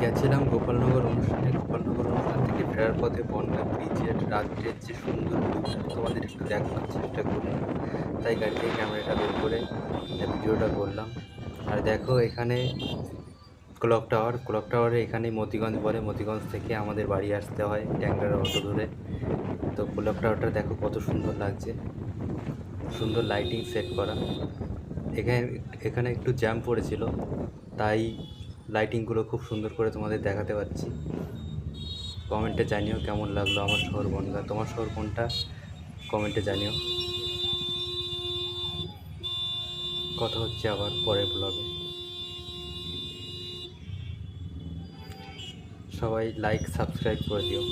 গেছিলাম গোপালনগর অনুষ্ঠানে। গোপালনগর অনুষ্ঠান থেকে ফেরার পথে বনগাঁ ব্রিজের রাত্রের যে সুন্দর ভিউটা তোমাদের একটু দেখানোর চেষ্টা করলাম। তাই গাড়ি থেকে ক্যামেরাটা বের করে ভিডিওটা করলাম। আর দেখো এখানে ক্লক টাওয়ারে এখানেই মতিগঞ্জ বলে। মতিগঞ্জ থেকে আমাদের বাড়ি আসতে হয় ট্যাংরার অটো ধরে। তো ক্লক টাওয়ারটা দেখো কত সুন্দর লাগছে, সুন্দর লাইটিং সেট করা। এখানে এখানে একটু জ্যাম পড়েছিল, তাই লাইটিংগুলো খুব সুন্দর করে তোমাদের দেখাতে পারছি। কমেন্টে জানিও কেমন লাগলো আমার শহর বনগাঁ। তোমার শহর কোনটা কমেন্টে জানিও। কথা হচ্ছে আবার পরের ব্লগে। সবাই লাইক সাবস্ক্রাইব করে দিও।